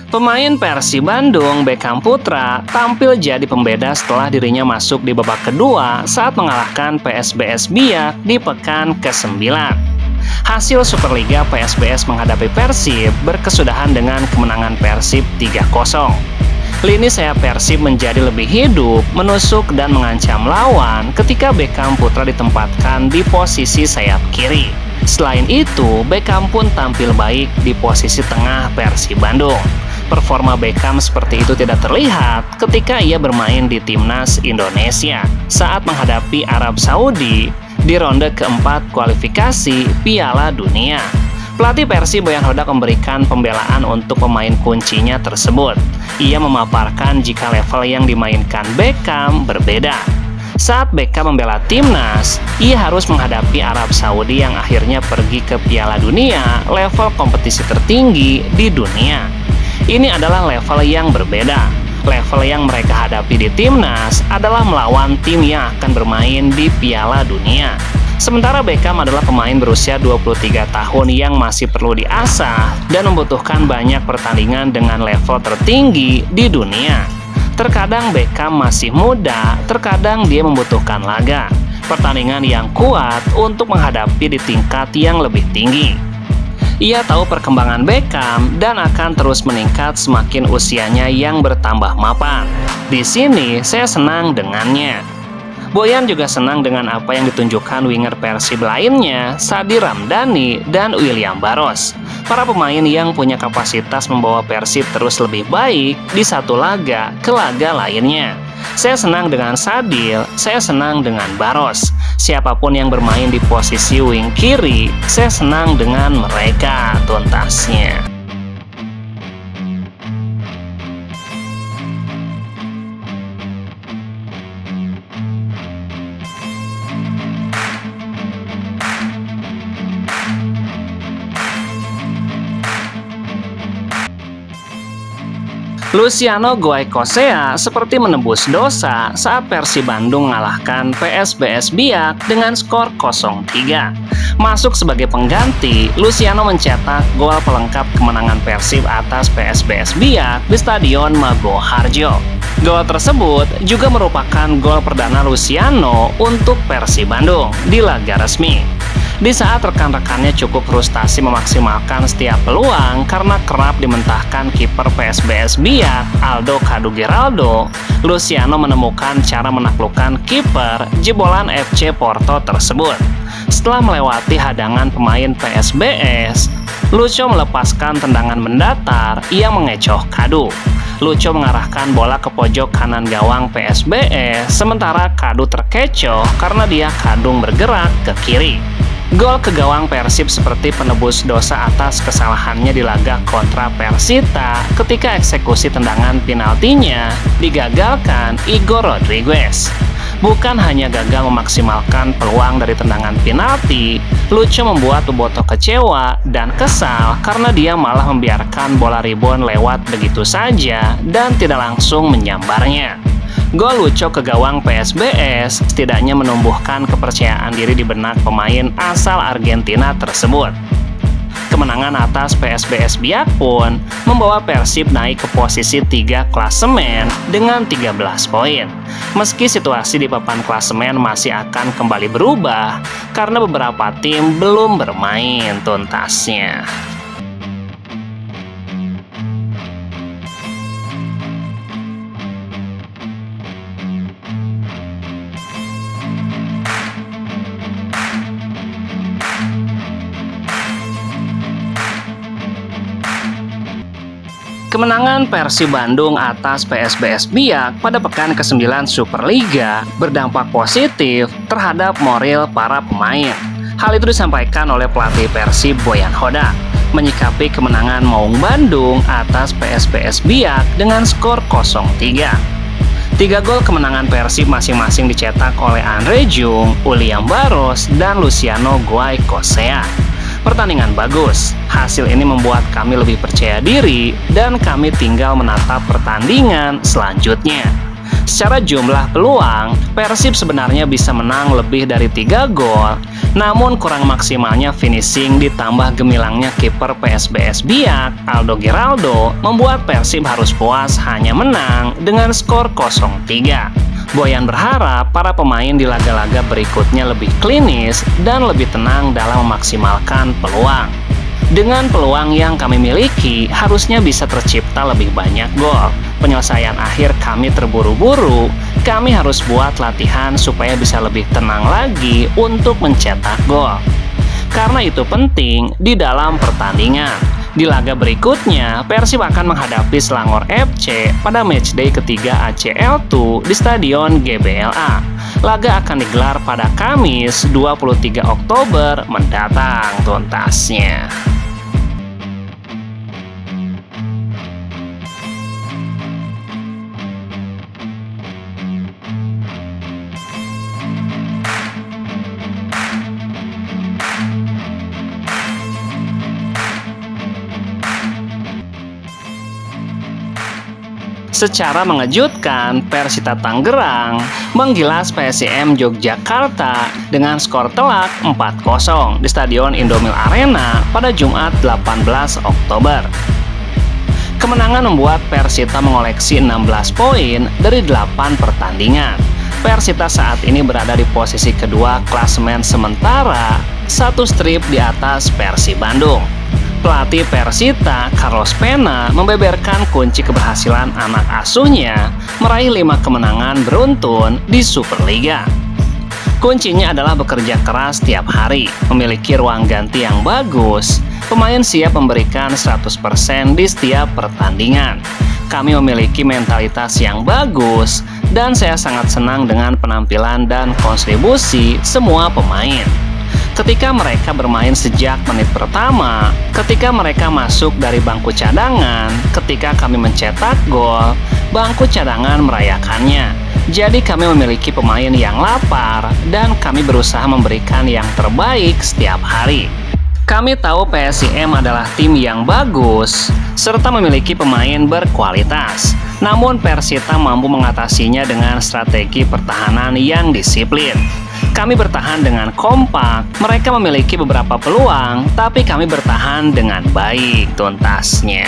Pemain Persib Bandung, Beckham Putra, tampil jadi pembeda setelah dirinya masuk di babak kedua saat mengalahkan PSBS Biak di pekan ke-9. Hasil Superliga PSBS menghadapi Persib berkesudahan dengan kemenangan Persib 3-0. Lini sayap Persib menjadi lebih hidup, menusuk dan mengancam lawan ketika Beckham Putra ditempatkan di posisi sayap kiri. Selain itu, Beckham pun tampil baik di posisi tengah Persib Bandung. Performa Beckham seperti itu tidak terlihat ketika ia bermain di Timnas Indonesia saat menghadapi Arab Saudi di ronde keempat kualifikasi Piala Dunia. Pelatih Persib Boyan Hodak memberikan pembelaan untuk pemain kuncinya tersebut. Ia memaparkan jika level yang dimainkan Beckham berbeda. Saat Beckham membela timnas, ia harus menghadapi Arab Saudi yang akhirnya pergi ke Piala Dunia, level kompetisi tertinggi di dunia. Ini adalah level yang berbeda. Level yang mereka hadapi di timnas adalah melawan tim yang akan bermain di Piala Dunia. Sementara Beckham adalah pemain berusia 23 tahun yang masih perlu diasah dan membutuhkan banyak pertandingan dengan level tertinggi di dunia. Terkadang Beckham masih muda, terkadang dia membutuhkan laga, pertandingan yang kuat untuk menghadapi di tingkat yang lebih tinggi. Ia tahu perkembangan Beckham dan akan terus meningkat semakin usianya yang bertambah mapan. Di sini saya senang dengannya. Boyan juga senang dengan apa yang ditunjukkan winger Persib lainnya, Sadi Ramdhani dan William Barros. Para pemain yang punya kapasitas membawa Persib terus lebih baik di satu laga ke laga lainnya. Saya senang dengan Sadil, saya senang dengan Barros. Siapapun yang bermain di posisi wing kiri, saya senang dengan mereka tuntasnya. Luciano Goicoechea seperti menebus dosa saat Persib Bandung mengalahkan PSBS Biak dengan skor 0-3. Masuk sebagai pengganti, Luciano mencetak gol pelengkap kemenangan Persib atas PSBS Biak di Stadion Mago Harjo. Gol tersebut juga merupakan gol perdana Luciano untuk Persib Bandung di laga resmi. Di saat rekan-rekannya cukup frustasi memaksimalkan setiap peluang karena kerap dimentahkan kiper PSBS Biak, Aldo Cadu Geraldo, Luciano menemukan cara menaklukkan kiper jebolan FC Porto tersebut. Setelah melewati hadangan pemain PSBS, Lucho melepaskan tendangan mendatar yang mengecoh Cadu. Lucho mengarahkan bola ke pojok kanan gawang PSBS, sementara Cadu terkecoh karena dia kadung bergerak ke kiri. Gol ke gawang Persib seperti penebus dosa atas kesalahannya di laga kontra Persita ketika eksekusi tendangan penaltinya digagalkan Igor Rodriguez. Bukan hanya gagal memaksimalkan peluang dari tendangan penalti, Lucho membuat Bobotoh kecewa dan kesal karena dia malah membiarkan bola rebound lewat begitu saja dan tidak langsung menyambarnya. Gol Lucho ke gawang PSBS setidaknya menumbuhkan kepercayaan diri di benak pemain asal Argentina tersebut. Kemenangan atas PSBS Biak pun membawa Persib naik ke posisi 3 klasemen dengan 13 poin. Meski situasi di papan klasemen masih akan kembali berubah karena beberapa tim belum bermain tuntasnya. Kemenangan Persib Bandung atas PSBS Biak pada pekan ke-9 Superliga berdampak positif terhadap moral para pemain. Hal itu disampaikan oleh pelatih Persib Boyan Hodak menyikapi kemenangan Maung Bandung atas PSBS Biak dengan skor 0-3. 3 gol kemenangan Persib masing-masing dicetak oleh Andre Jung, William Barros, dan Luciano Goicoechea. Pertandingan bagus, hasil ini membuat kami lebih percaya diri dan kami tinggal menatap pertandingan selanjutnya. Secara jumlah peluang, Persib sebenarnya bisa menang lebih dari 3 gol, namun kurang maksimalnya finishing ditambah gemilangnya kiper PSBS Biak, Aldo Geraldo, membuat Persib harus puas hanya menang dengan skor 0-3. Boyan berharap para pemain di laga-laga berikutnya lebih klinis dan lebih tenang dalam memaksimalkan peluang. Dengan peluang yang kami miliki, harusnya bisa tercipta lebih banyak gol. Penyelesaian akhir kami terburu-buru, kami harus buat latihan supaya bisa lebih tenang lagi untuk mencetak gol. Karena itu penting di dalam pertandingan. Di laga berikutnya, Persib akan menghadapi Selangor FC pada matchday ketiga ACL2 di Stadion GBLA. Laga akan digelar pada Kamis 23 Oktober mendatang tuntasnya. Secara mengejutkan, Persita Tangerang menggilas PSIM Yogyakarta dengan skor telak 4-0 di Stadion Indomil Arena pada Jumat 18 Oktober. Kemenangan membuat Persita mengoleksi 16 poin dari 8 pertandingan. Persita saat ini berada di posisi kedua klasemen sementara, 1 strip di atas Persib Bandung. Pelatih Persita, Carlos Pena, membeberkan kunci keberhasilan anak asuhnya meraih 5 kemenangan beruntun di Superliga. Kuncinya adalah bekerja keras setiap hari, memiliki ruang ganti yang bagus, pemain siap memberikan 100% di setiap pertandingan. Kami memiliki mentalitas yang bagus, dan saya sangat senang dengan penampilan dan kontribusi semua pemain. Ketika mereka bermain sejak menit pertama, ketika mereka masuk dari bangku cadangan, ketika kami mencetak gol, bangku cadangan merayakannya. Jadi kami memiliki pemain yang lapar dan kami berusaha memberikan yang terbaik setiap hari. Kami tahu PSIM adalah tim yang bagus serta memiliki pemain berkualitas. Namun Persita mampu mengatasinya dengan strategi pertahanan yang disiplin. Kami bertahan dengan kompak, mereka memiliki beberapa peluang, tapi kami bertahan dengan baik tuntasnya.